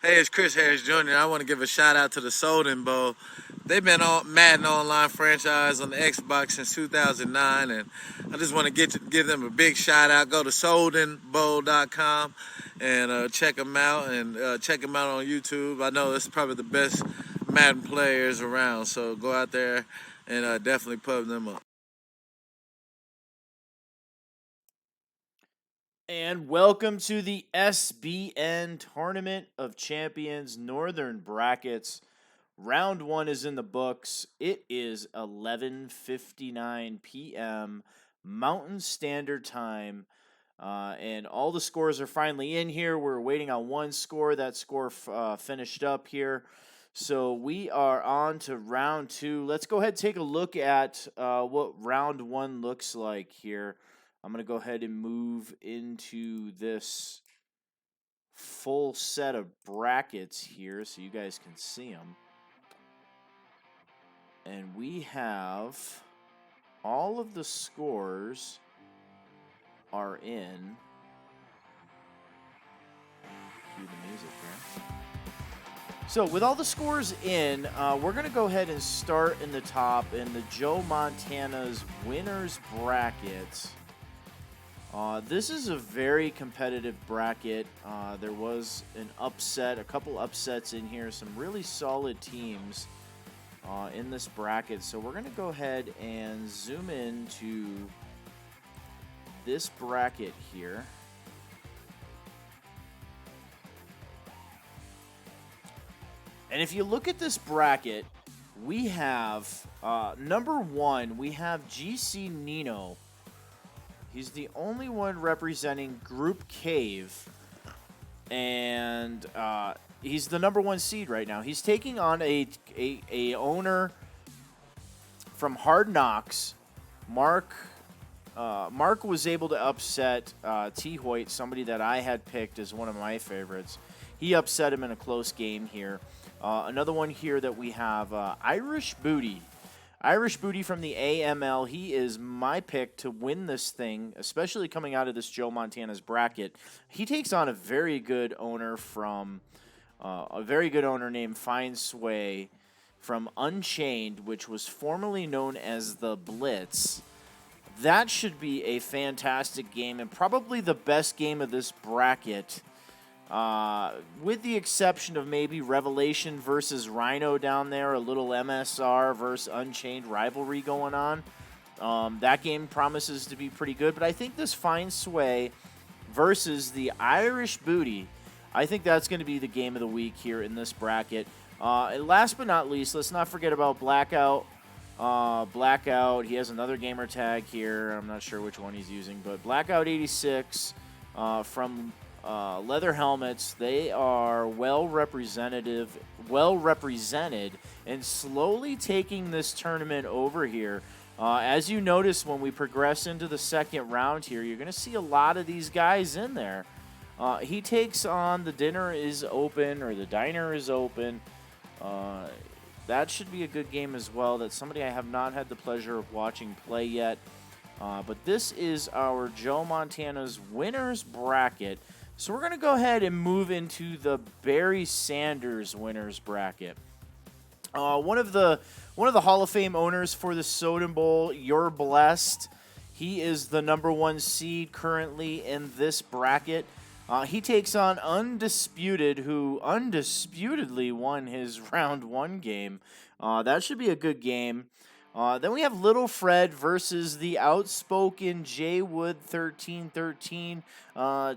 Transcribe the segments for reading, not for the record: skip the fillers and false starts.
Hey, it's Chris Harris Jr. I want to give a shout out to the Soden Bowl. They've been on Madden Online franchise on the Xbox since 2009, and I just want to give them a big shout out. Go to sodenbowl.com and check them out, and check them out on YouTube. I know it's probably the best Madden players around, so go out there and definitely pub them up. And welcome to the SBN Tournament of Champions Northern Brackets. Round 1 is in the books. It is 11:59 p.m. Mountain Standard Time. And all the scores are finally in here. We're waiting on one score. That score finished up here. So we are on to round 2. Let's go ahead and take a look at what round 1 looks like here. I'm going to go ahead and move into this full set of brackets here so you guys can see them. And we have all of the scores are in. Cue the music here. So with all the scores in, we're going to go ahead and start in the top in the Joe Montana's winners bracket. This is a very competitive bracket. There was an upset, a couple upsets in here, some really solid teams in this bracket. So we're going to go ahead and zoom into this bracket here. And if you look at this bracket, we have number 1, we have GC Nino. He's the only one representing Group Cave, and he's the number 1 seed right now. He's taking on a owner from Hard Knocks. Mark was able to upset T. Hoyt, somebody that I had picked as one of my favorites. He upset him in a close game here. Another one here that we have, Irish Booty. Irish Booty from the AML, he is my pick to win this thing, especially coming out of this Joe Montana's bracket. He takes on a very good owner named Fine Sway from Unchained, which was formerly known as the Blitz. That should be a fantastic game and probably the best game of this bracket. With the exception of maybe Revelation versus Rhino down there, a little MSR versus Unchained rivalry going on. That game promises to be pretty good, but I think this Fine Sway versus the Irish Booty, I think that's going to be the game of the week here in this bracket. And last but not least, let's not forget about Blackout. Blackout, he has another gamer tag here. I'm not sure which one he's using, but Blackout 86 from Leather Helmets. They are well represented, and slowly taking this tournament over here. As you notice, when we progress into the second round here, you're going to see a lot of these guys in there. He takes on the Diner is Open, or the Diner is Open. That should be a good game as well. That's somebody I have not had the pleasure of watching play yet. But this is our Joe Montana's winners bracket. So we're going to go ahead and move into the Barry Sanders winners bracket. One of the Hall of Fame owners for the Soden Bowl, You're Blessed. He is the number 1 seed currently in this bracket. He takes on Undisputed, who undisputedly won his round 1 game. That should be a good game. Then we have Little Fred versus the outspoken Jay Wood 1313.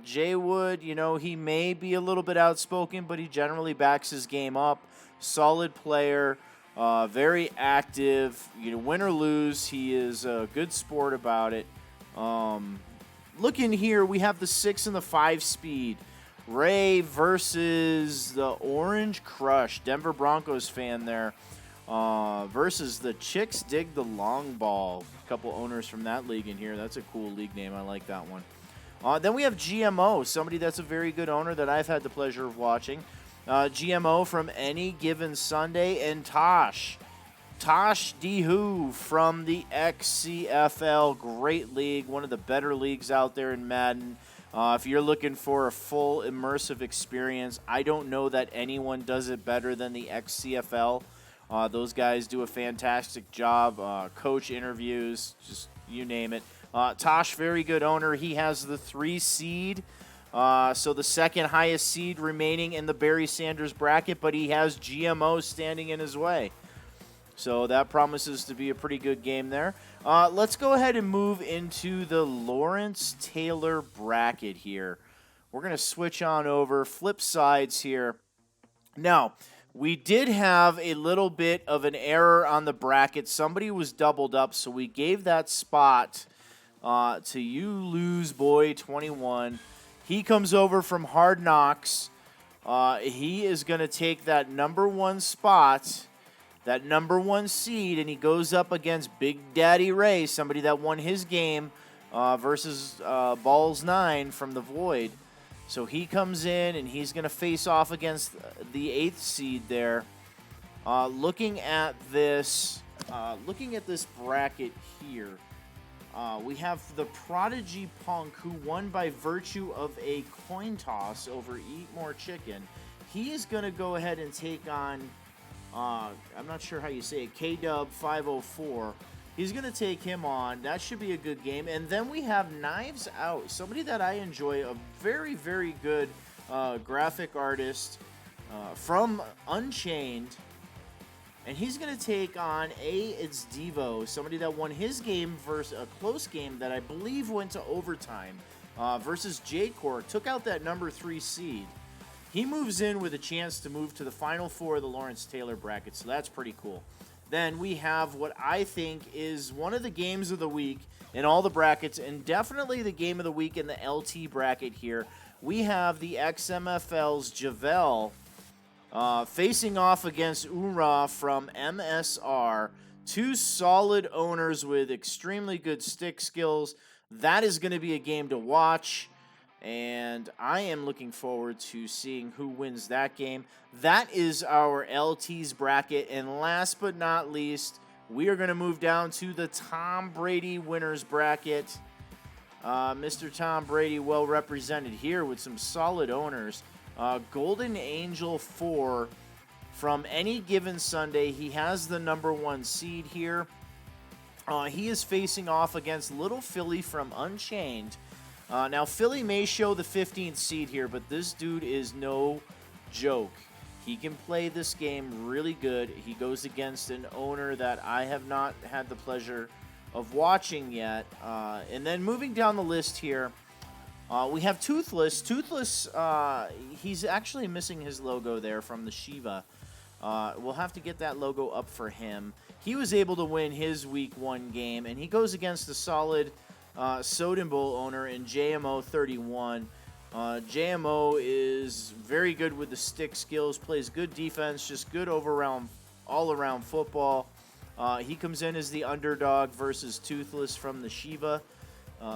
Jay Wood, he may be a little bit outspoken, but he generally backs his game up. Solid player, very active. Win or lose, he is a good sport about it. Looking here, we have the 6 and the 5 speed. Ray versus the Orange Crush, Denver Broncos fan there. Versus the Chicks Dig the Long Ball. A couple owners from that league in here. That's a cool league name. I like that one. Then we have GMO, somebody that's a very good owner that I've had the pleasure of watching. GMO from Any Given Sunday, and Tosh DeHoo from the XCFL. Great league, one of the better leagues out there in Madden. If you're looking for a full immersive experience, I don't know that anyone does it better than the XCFL. Those guys do a fantastic job. Coach interviews, just you name it. Tosh, very good owner. He has the 3 seed. So the second highest seed remaining in the Barry Sanders bracket, but he has GMO standing in his way. So that promises to be a pretty good game there. Let's go ahead and move into the Lawrence Taylor bracket here. We're going to switch on over, flip sides here. Now, we did have a little bit of an error on the bracket. Somebody was doubled up, so we gave that spot to You Lose Boy 21. He comes over from Hard Knocks. He is going to take that number 1 spot, that number 1 seed, and he goes up against Big Daddy Ray, somebody that won his game versus Balls 9 from the Void. So he comes in, and he's going to face off against the 8th seed there. Looking at this bracket here, we have the Prodigy Punk, who won by virtue of a coin toss over Eat More Chicken. He is going to go ahead and take on, I'm not sure how you say it, K-Dub 504. He's going to take him on. That should be a good game. And then we have Knives Out, somebody that I enjoy, a very, very good graphic artist from Unchained. And he's going to take on It's Devo, somebody that won his game versus a close game that I believe went to overtime versus J-Core. Took out that number 3 seed. He moves in with a chance to move to the Final Four of the Lawrence Taylor bracket, so that's pretty cool. Then we have what I think is one of the games of the week in all the brackets, and definitely the game of the week in the LT bracket here. We have the XMFL's Javel facing off against Ura from MSR. 2 solid owners with extremely good stick skills. That is going to be a game to watch, and I am looking forward to seeing who wins that game. That is our LT's bracket, and last but not least, we are going to move down to the Tom Brady winners bracket. Mr. Tom Brady well represented here with some solid owners. Golden Angel 4 from Any Given Sunday. He has the number 1 seed here. He is facing off against Little Philly from Unchained. Now, Philly may show the 15th seed here, but this dude is no joke. He can play this game really good. He goes against an owner that I have not had the pleasure of watching yet. And then moving down the list here, we have Toothless. Toothless, he's actually missing his logo there from the Shiva. We'll have to get that logo up for him. He was able to win his Week 1 game, and he goes against a solid Soden Bowl owner in JMO 31. JMO is very good with the stick skills, plays good defense, just good all-around football. He comes in as the underdog versus Toothless from the Shiva.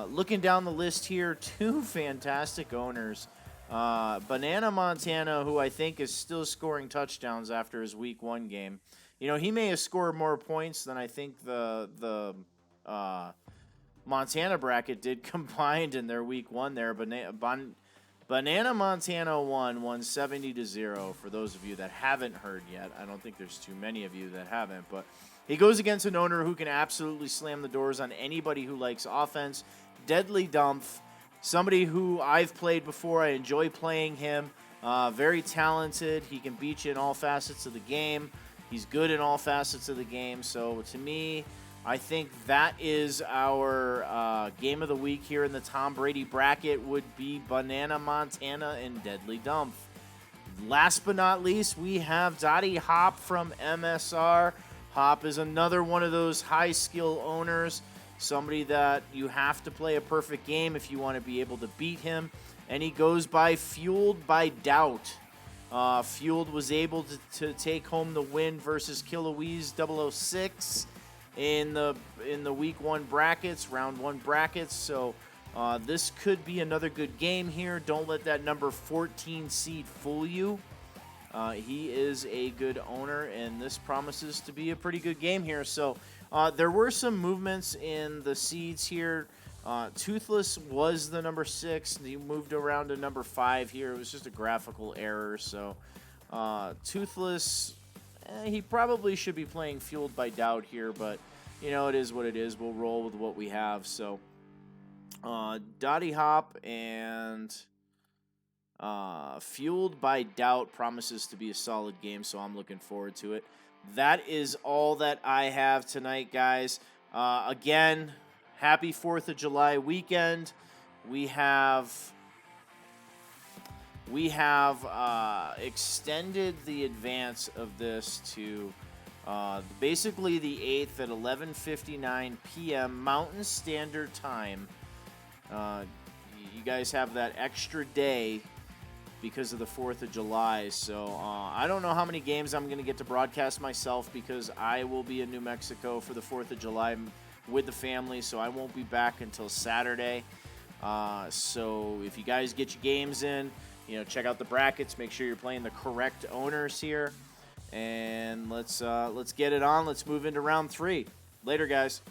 Looking down the list here, 2 fantastic owners. Banana Montana, who I think is still scoring touchdowns after his Week 1 game. You know, he may have scored more points than I think the Montana bracket did combined in their Week 1 there. Banana Montana won 70-0 for those of you that haven't heard yet. I don't think there's too many of you that haven't, but he goes against an owner who can absolutely slam the doors on anybody who likes offense. Deadly Dumph, somebody who I've played before. I enjoy playing him. Very talented. He can beat you in all facets of the game. He's good in all facets of the game. So to me, I think that is our game of the week here in the Tom Brady bracket would be Banana Montana and Deadly Dumph. Last but not least, we have Dottie Hop from MSR. Hop is another one of those high-skill owners, somebody that you have to play a perfect game if you want to be able to beat him, and he goes by Fueled by Doubt. Fueled was able to take home the win versus Killouise 006 in the Week 1 brackets, Round 1 brackets, so this could be another good game here. Don't let that number 14 seed fool you. He is a good owner, and this promises to be a pretty good game here. So there were some movements in the seeds here. Toothless was the number 6. He moved around to number 5 here. It was just a graphical error. So Toothless, he probably should be playing Fueled by Doubt here, but it is what it is. We'll roll with what we have. So Dottie Hop and Fueled by Doubt promises to be a solid game, so I'm looking forward to it. That is all that I have tonight, guys. Again, happy 4th of July weekend. We have extended the advance of this to basically the 8th at 11:59 p.m. Mountain Standard Time. You guys have that extra day because of the 4th of July. So I don't know how many games I'm going to get to broadcast myself because I will be in New Mexico for the 4th of July with the family, so I won't be back until Saturday. So if you guys get your games in, check out the brackets. Make sure you're playing the correct owners here. And let's get it on. Let's move into round 3. Later, guys.